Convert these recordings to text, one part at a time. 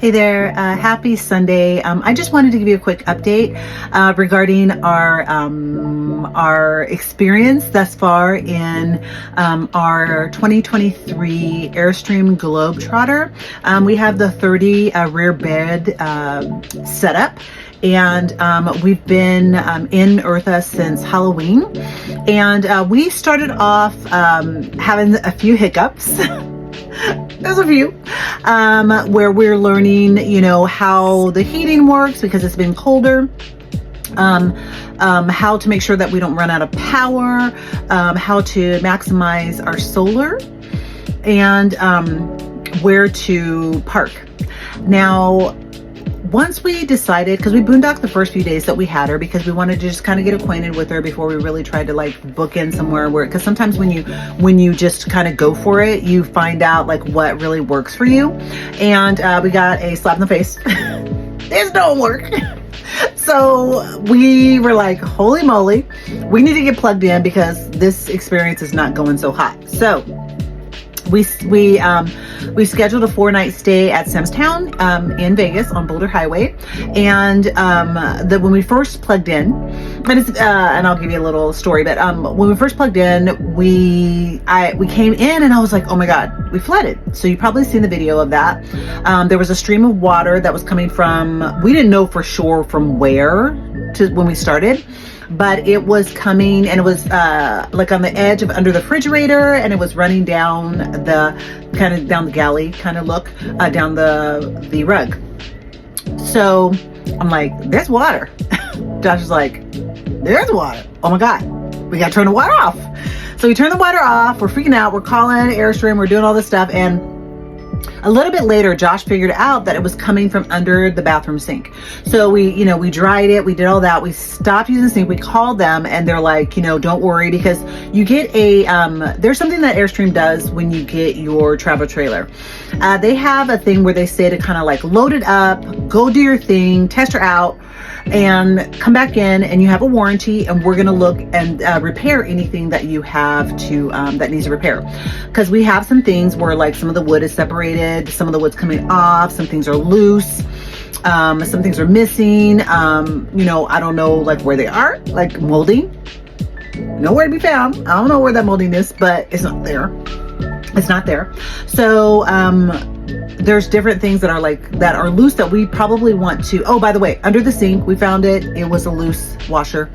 Hey there, happy Sunday. I just wanted to give you a quick update regarding our experience thus far in our 2023 Airstream Globetrotter. We have the 30 rear bed setup. And we've been in Eartha since Halloween, and we started off having a few hiccups. There's a few where we're learning, how the heating works because it's been colder. How to make sure that we don't run out of power, how to maximize our solar, and where to park. Now, once we decided, because we boondocked the first few days that we had her, because we wanted to just kind of get acquainted with her before we really tried to like book in somewhere, where, because sometimes when you just kind of go for it, you find out like what really works for you. And we got a slap in the face. This don't work. So we were like, holy moly, we need to get plugged in because this experience is not going so hot. So we scheduled a 4-night stay at Sam's Town in Vegas on Boulder Highway, and when we first plugged in, and I'll give you a little story, but when we first plugged in, we came in and I was like, oh my God, we flooded. So you probably seen the video of that. There was a stream of water that was coming from, we didn't know for sure from where to when we started, but it was coming, and it was like on the edge of under the refrigerator, and it was running down the galley kind of look, down the rug. So I'm like, there's water. Josh is like, there's water. Oh my God, we gotta turn the water off. So we turn the water off, we're freaking out, we're calling Airstream, we're doing all this stuff, and a little bit later, Josh figured out that it was coming from under the bathroom sink. So we dried it, we did all that, we stopped using the sink, we called them, and they're like, don't worry, because you get there's something that Airstream does when you get your travel trailer. They have a thing where they say to kind of like load it up, go do your thing, test her out, and come back in, and you have a warranty, and we're gonna look and repair anything that you have to that needs to repair. Because we have some things where like some of the wood is separated, some of the wood's coming off, some things are loose, some things are missing. I don't know like where they are, like molding, nowhere to be found. I don't know where that molding is, but it's not there. It's not there. So there's different things that are loose that we probably want to, oh, by the way, under the sink, we found it was a loose washer,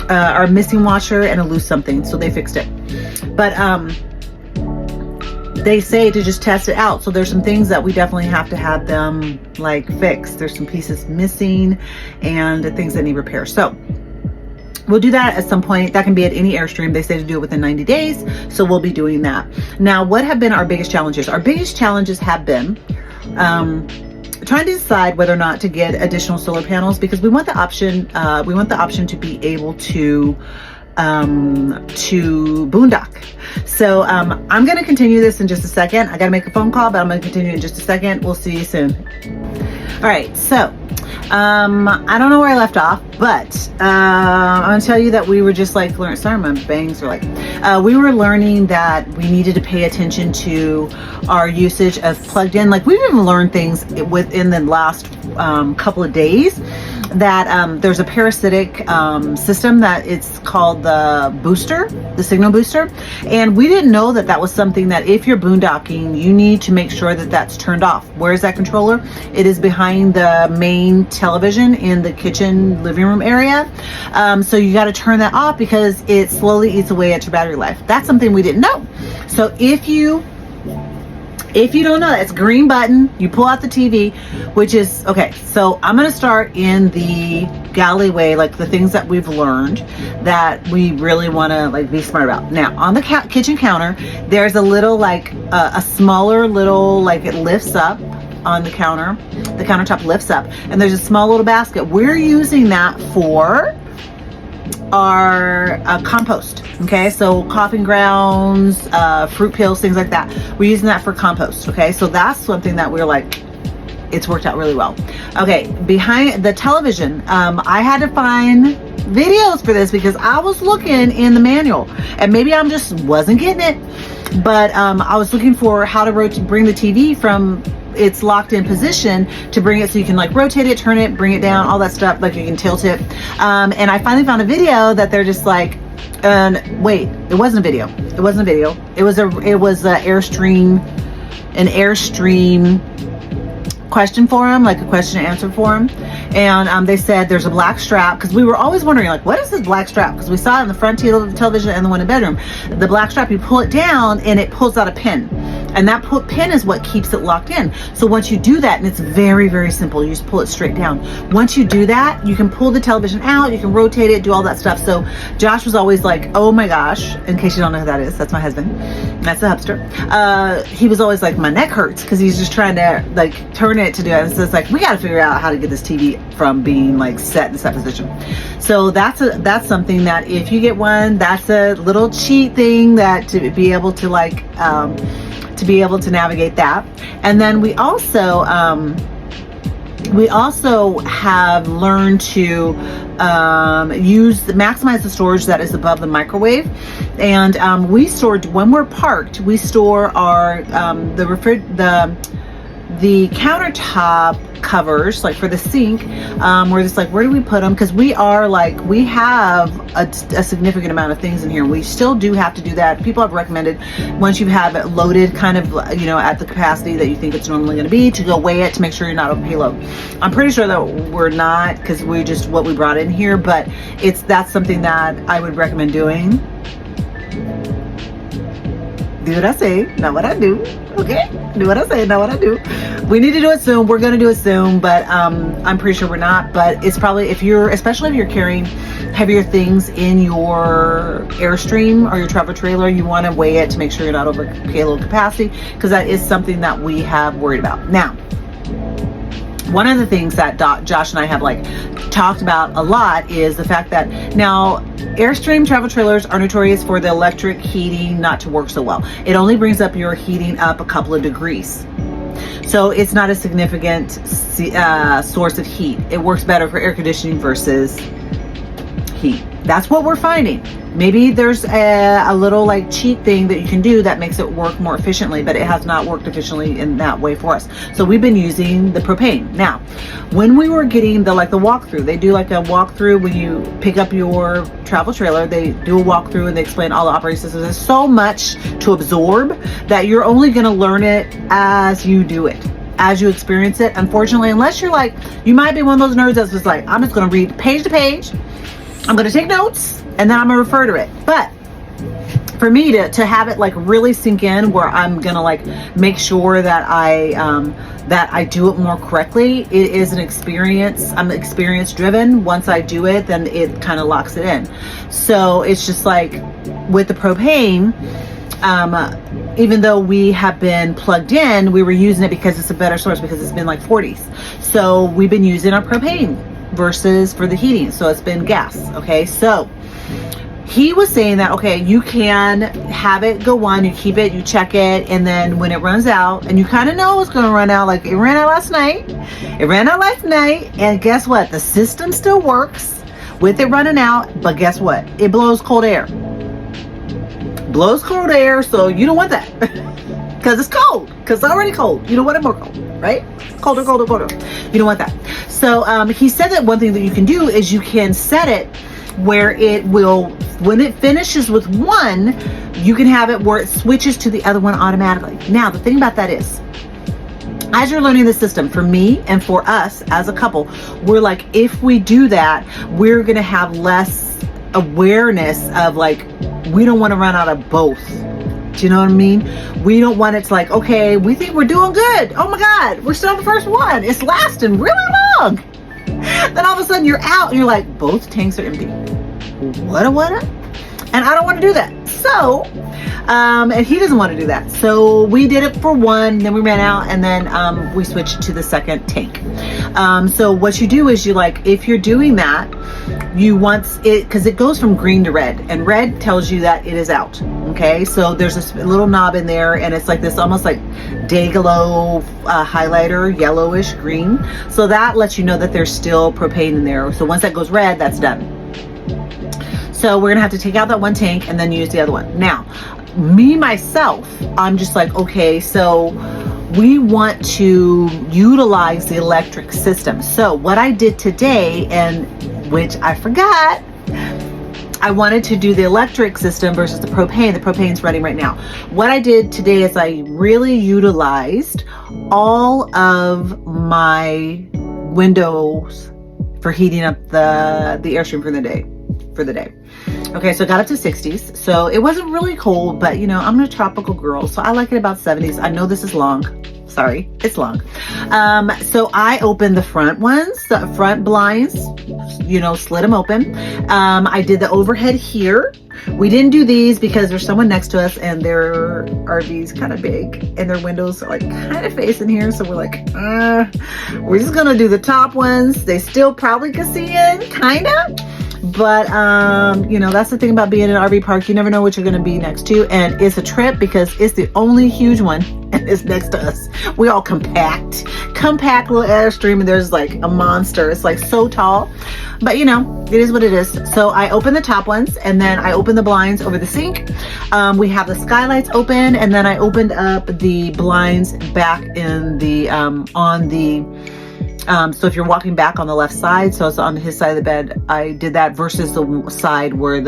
our missing washer and a loose something. So they fixed it. But they say to just test it out. So there's some things that we definitely have to have them like fixed. There's some pieces missing and things that need repair. So we'll do that at some point. That can be at any Airstream. They say to do it within 90 days. So we'll be doing that. Now, what have been our biggest challenges? Our biggest challenges have been trying to decide whether or not to get additional solar panels, because we want the option to be able to boondock. So I'm going to continue this in just a second. I got to make a phone call, but I'm going to continue in just a second. We'll see you soon. All right. So I don't know where I left off, but I'm going to tell you that we were just like learning. Sorry, my bangs are like, we were learning that we needed to pay attention to our usage of plugged in. Like we've even learned things within the last couple of days, that there's a parasitic system that it's called the booster, the signal booster. And we didn't know that that was something that if you're boondocking, you need to make sure that that's turned off. Where is that controller? It is behind the main television in the kitchen living room area. So you got to turn that off because it slowly eats away at your battery life. That's something we didn't know. So if you don't know that, it's green button, you pull out the TV, which is, okay, so I'm going to start in the galleyway, like the things that we've learned that we really want to like be smart about. Now, on the kitchen counter, there's a little like a smaller little, like it lifts up on the counter. The countertop lifts up, and there's a small little basket. We're using that for our compost. Okay, so coffee grounds, fruit peels, things like that. We're using that for compost. Okay, so that's something that we're like, it's worked out really well. Okay, behind the television, I had to find videos for this because I was looking in the manual, and maybe I'm just wasn't getting it, but I was looking for how to bring the TV from it's locked in position to bring it so you can like rotate it, turn it, bring it down, all that stuff. Like you can tilt it. And I finally found a video that they're just like, wait, it wasn't a video. It wasn't a video. It was an Airstream question forum, like a question and answer forum. And they said there's a black strap, because we were always wondering, like, what is this black strap? Because we saw it in the front television and the one in the bedroom. The black strap, you pull it down and it pulls out a pin. And that pin is what keeps it locked in. So once you do that, and it's very, very simple, you just pull it straight down. Once you do that, you can pull the television out, you can rotate it, do all that stuff. So Josh was always like, oh my gosh, in case you don't know who that is, that's my husband. That's the hubster. He was always like, my neck hurts, because he's just trying to like turn it to do it. And so it's like, we got to figure out how to get this TV from being like set in set position. So that's something that if you get one, that's a little cheat thing that to be able to like, to be able to navigate that. And then we also have learned to maximize the storage that is above the microwave. And we stored, when we're parked, we store our the countertop covers, like for the sink. We're just like, where do we put them? Because we have a significant amount of things in here. We still do have to do that. People have recommended, once you have it loaded kind of, you know, at the capacity that you think it's normally going to be, to go weigh it to make sure you're not over payload. I'm pretty sure that we're not, because we just what we brought in here, but that's something that I would recommend doing. Do what I say, not what I do. Okay? Do what I say, not what I do. We need to do it soon. We're going to do it soon, but I'm pretty sure we're not. But it's probably, especially if you're carrying heavier things in your Airstream or your travel trailer, you want to weigh it to make sure you're not over payload capacity, because that is something that we have worried about. Now, one of the things that Josh and I have like talked about a lot is the fact that now Airstream travel trailers are notorious for the electric heating not to work so well. It only brings up your heating up a couple of degrees. So it's not a significant source of heat. It works better for air conditioning versus heat. That's what we're finding. Maybe there's a little like cheat thing that you can do that makes it work more efficiently, but it has not worked efficiently in that way for us. So we've been using the propane. Now, when we were getting the walkthrough, they do like a walkthrough when you pick up your travel trailer. They do a walkthrough and they explain all the operating systems. There's so much to absorb that you're only going to learn it as you do it, as you experience it. Unfortunately, unless you're like, you might be one of those nerds that's just like, I'm just going to read page to page, I'm going to take notes, and then I'm going to refer to it. But for me to have it like really sink in, where I'm going to like make sure that I do it more correctly, it is an experience. I'm experience driven. Once I do it, then it kind of locks it in. So it's just like with the propane, even though we have been plugged in, we were using it because it's a better source, because it's been like 40s. So we've been using our propane versus for the heating. So it's been gas. Okay. So he was saying that, okay, you can have it go on, you keep it, you check it, and then when it runs out, and you kind of know it's going to run out, like it ran out last night, and guess what? The system still works with it running out, but guess what? It blows cold air. So you don't want that. Because it's cold, because it's already cold. You don't want it more cold, right? Colder. You don't want that. So he said that one thing that you can do is you can set it where it will, when it finishes with one, you can have it where it switches to the other one automatically. Now, the thing about that is, as you're learning the system, for me and for us as a couple, we're like, if we do that, we're going to have less awareness of like, we don't want to run out of both. Do you know what I mean? We don't want it to like, okay, we think we're doing good. Oh my God, we're still on the first one. It's lasting really long. Then all of a sudden you're out and you're like, both tanks are empty. What? And I don't want to do that. So, and he doesn't want to do that. So we did it for one, then we ran out, and then we switched to the second tank. So what you do is you like, if you're doing that, you want it, because it goes from green to red, and red tells you that it is out. Okay, so there's this little knob in there, and it's like this almost like day glow highlighter, yellowish green. So that lets you know that there's still propane in there. So once that goes red, that's done. So we're gonna have to take out that one tank and then use the other one. Now, me myself, I'm just like, okay, so we want to utilize the electric system. So what I did today, and which I forgot, I wanted to do the electric system versus the propane. The propane's running right now. What I did today is I really utilized all of my windows for heating up the Airstream for the day. Okay, so it got up to 60s. So it wasn't really cold, but you know, I'm a tropical girl, so I like it about 70s. I know this is long. Sorry, it's long. So I opened the front ones, the front blinds, you know, slid them open. I did the overhead here. We didn't do these because there's someone next to us and their RV's kind of big and their windows are like kind of facing here. So we're like, we're just gonna do the top ones. They still probably can see in, kind of. But, you know, that's the thing about being in an RV park. You never know what you're going to be next to. And it's a trip because it's the only huge one and it's next to us. We all compact little Airstream, and there's like a monster. It's like so tall, but you know, it is what it is. So I opened the top ones and then I opened the blinds over the sink. We have the skylights open, and then I opened up the blinds back in the, so if you're walking back on the left side, so it's on his side of the bed, I did that versus the side where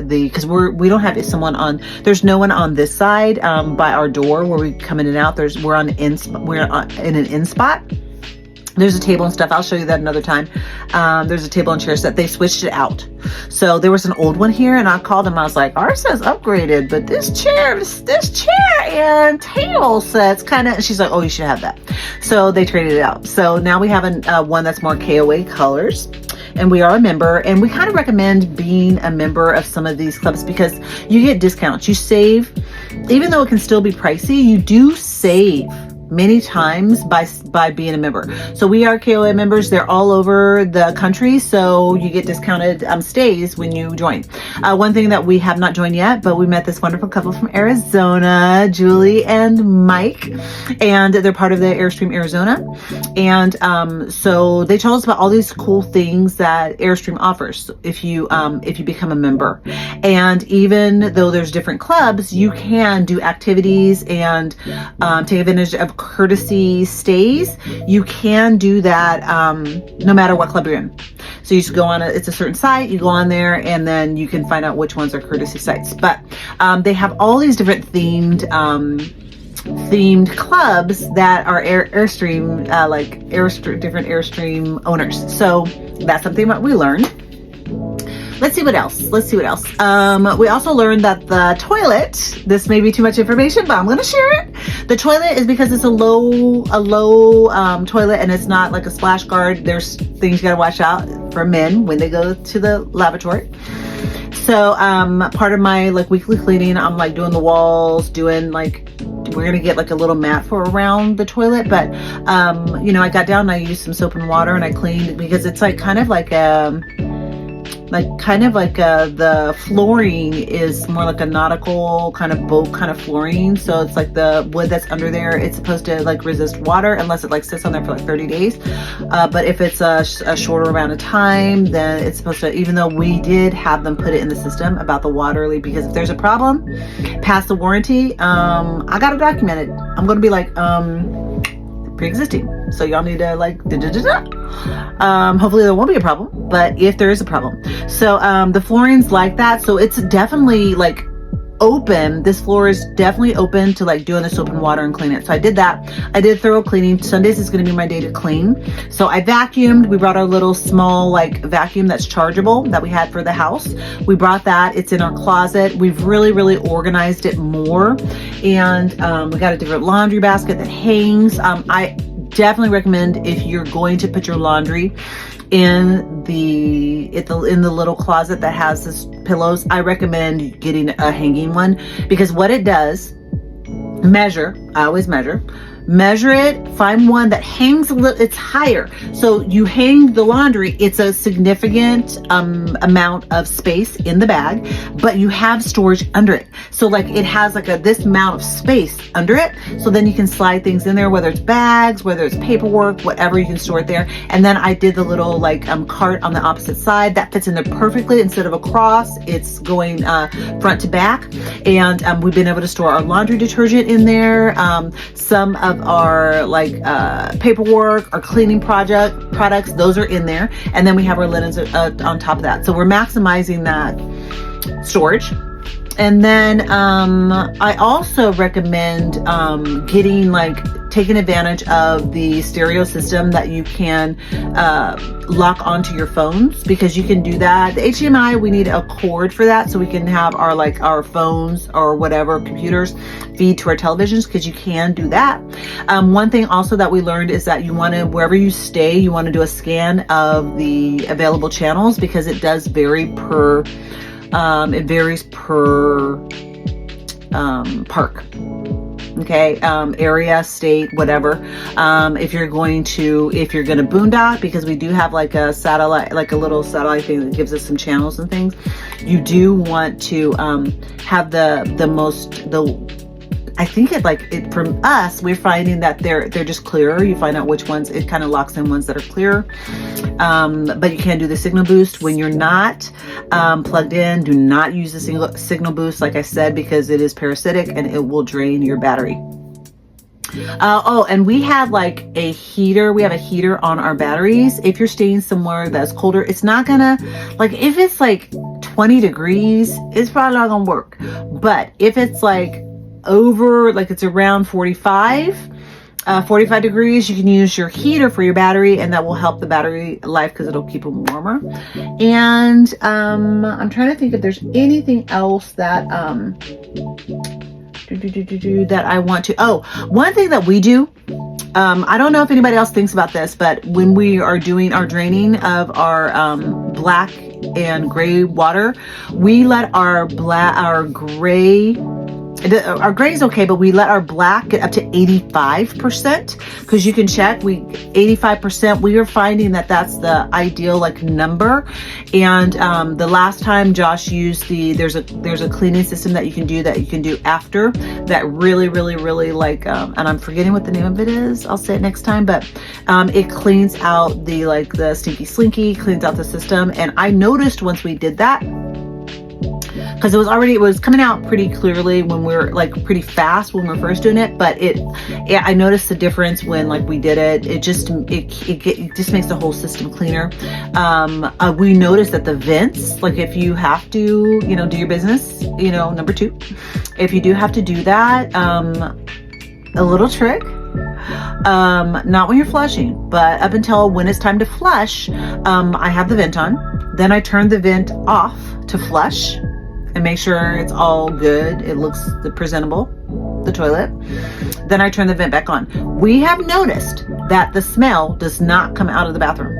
because we don't have someone on, there's no one on this side, by our door where we come in and out. We're in an in spot. There's a table and stuff. I'll show you that another time. There's a table and chair set. They switched it out. So there was an old one here, and I called them. I was like, ours says upgraded, but this chair and table sets kind of, she's like, oh, you should have that. So they traded it out. So now we have one that's more KOA colors, and we are a member, and we kind of recommend being a member of some of these clubs because you get discounts. You save, even though it can still be pricey, you do save many times by being a member. So we are KOA members. They're all over the country, so you get discounted stays when you join. One thing that we have not joined yet, but we met this wonderful couple from Arizona, Julie and Mike, and they're part of the Airstream Arizona. And so they told us about all these cool things that Airstream offers if you become a member. And even though there's different clubs, you can do activities and take advantage of courtesy stays. You can do that no matter what club you're in. So you just go on it's a certain site, you go on there, and then you can find out which ones are courtesy sites. But they have all these different themed clubs that are Airstream, different Airstream owners. So that's something that we learned. Let's see what else. We also learned that the toilet, this may be too much information, but I'm going to share it. The toilet is because it's a low toilet, and it's not like a splash guard. There's things you got to watch out for men when they go to the lavatory. So, part of my weekly cleaning, I'm doing the walls, we're going to get a little mat for around the toilet. But, I got down and I used some soap and water and I cleaned because it's the flooring is more like a nautical kind of boat kind of flooring. So it's like the wood that's under there, it's supposed to resist water unless it sits on there for 30 days. But if it's a shorter amount of time, then it's supposed to, even though we did have them put it in the system about the water leak, because if there's a problem past the warranty, I got to document it. I'm going to be pre-existing. So y'all need to hopefully there won't be a problem, but if there is a problem. So the flooring's like that. So it's definitely open. This floor is definitely open to doing the soap and water and clean it. So I did that. I did thorough cleaning. Sundays is going to be my day to clean. So I vacuumed. We brought our little small vacuum that's chargeable that we had for the house. We brought that. It's in our closet. We've really organized it more. And we got a different laundry basket that hangs. I definitely recommend, if you're going to put your laundry in the little closet that has this pillows, I recommend getting a hanging one, because what it does, I always measure it, find one that hangs a little, it's higher. So you hang the laundry, it's a significant amount of space in the bag, but you have storage under it. So it has this amount of space under it. So then you can slide things in there, whether it's bags, whether it's paperwork, whatever, you can store it there. And then I did the little cart on the opposite side that fits in there perfectly. Instead of across, it's going front to back. And we've been able to store our laundry detergent in there. Some of of our like paperwork, our cleaning products, those are in there. And then we have our linens on top of that. So we're maximizing that storage. And then I also recommend taking advantage of the stereo system that you can lock onto your phones, because you can do that. The HDMI, we need a cord for that, so we can have our phones or whatever computers feed to our televisions, because you can do that. One thing also that we learned is that you want to, wherever you stay, you want to do a scan of the available channels, because it does vary per it varies per park. Okay, area, state, whatever. If you're going to boondock, because we do have like a satellite, like a little satellite thing that gives us some channels and things, you do want to have I think from us, we're finding that they're just clearer. You find out which ones, it kind of locks in ones that are clearer. But you can do the signal boost when you're not plugged in. Do not use the signal boost, like I said, because it is parasitic and it will drain your battery. And we have like a heater. We have a heater on our batteries. If you're staying somewhere that's colder, it's not gonna, like if it's like 20 degrees, it's probably not gonna work. But if it's like it's around 45 degrees, you can use your heater for your battery, and that will help the battery life because it'll keep them warmer. And I'm trying to think if there's anything else that that I want to. One thing that we do, I don't know if anybody else thinks about this, but when we are doing our draining of our black and gray water, we let our gray is okay, but we let our black get up to 85%, because you can check, 85%, we are finding that that's the ideal number. And the last time Josh used there's a cleaning system that you can do after that really and I'm forgetting what the name of it is, I'll say it next time, but it cleans out the stinky slinky, cleans out the system. And I noticed once we did that, because it was coming out pretty clearly when we were pretty fast when we were first doing it, but I noticed the difference when we did it. It just makes the whole system cleaner. We noticed that the vents, if you have to do your business, number 2, if you do have to do that, a little trick, not when you're flushing, but up until when it's time to flush, I have the vent on, then I turn the vent off to flush and make sure it's all good, it looks presentable, the toilet. Then I turn the vent back on. We have noticed that the smell does not come out of the bathroom.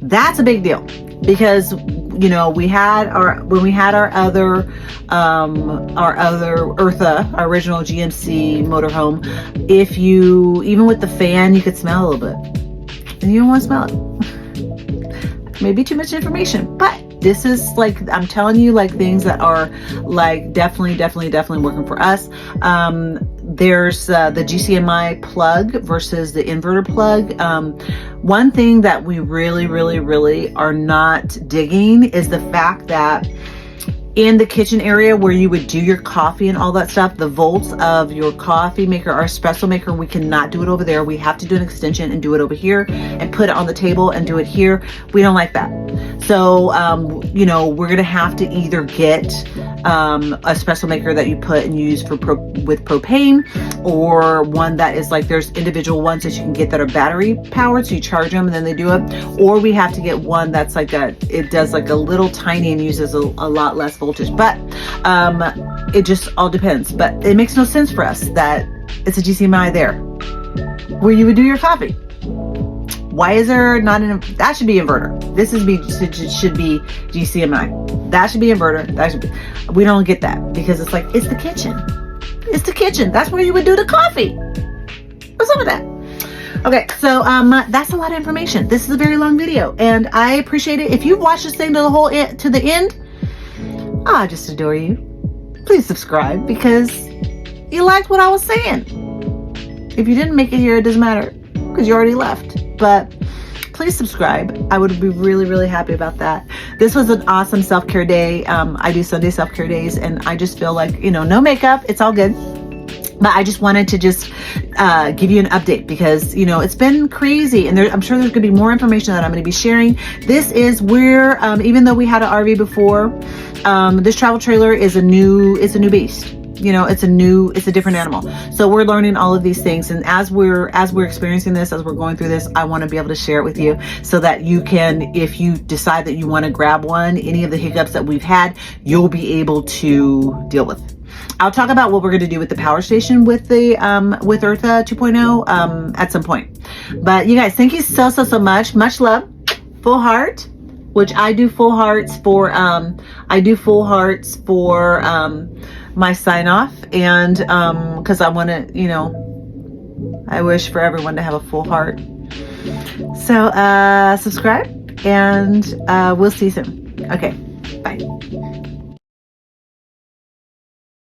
That's a big deal, because when we had our other Eartha, our original GMC motorhome, even with the fan, you could smell a little bit, and you don't want to smell it. Maybe too much information, but this is I'm telling you things that are definitely working for us. There's the GCMI plug versus the inverter plug. One thing that we really are not digging is the fact that in the kitchen area where you would do your coffee and all that stuff, the volts of your coffee maker or espresso maker, we cannot do it over there. We have to do an extension and do it over here and put it on the table and do it here. We don't like that. So, we're going to have to either get a espresso maker that you put and use with propane, or one that is there's individual ones that you can get that are battery powered, so you charge them and then they do it. Or we have to get one that's it does a little tiny and uses a lot less voltage. But it just all depends. But it makes no sense for us that it's a GCMI there where you would do your coffee. Why is there not that should be inverter. This should be GCMI. That should be inverter. We don't get that, because it's it's the kitchen. It's the kitchen. That's where you would do the coffee. What's up with that? Okay, so that's a lot of information. This is a very long video, and I appreciate it. If you've watched this thing to the end, I just adore you. Please subscribe, because you liked what I was saying. If you didn't make it here, it doesn't matter, because you already left. But please subscribe. I would be really happy about that. This was an awesome self-care day. I do Sunday self-care days, and I just feel no makeup. It's all good. But I just wanted to just give you an update because, you know, it's been crazy, and I'm sure there's going to be more information that I'm going to be sharing. This is where, even though we had an RV before, this travel trailer is a new beast. You know, it's a different animal. So we're learning all of these things, and as we're experiencing this, as we're going through this, I want to be able to share it with you so that you can, if you decide that you want to grab one, any of the hiccups that we've had, you'll be able to deal with. I'll talk about what we're going to do with the power station with the with Eartha 2.0 at some point. But you guys, thank you so much. Much love. Full heart, which I do full hearts for my sign off, and because I want to, you know, I wish for everyone to have a full heart. So subscribe, and we'll see you soon. Okay, bye.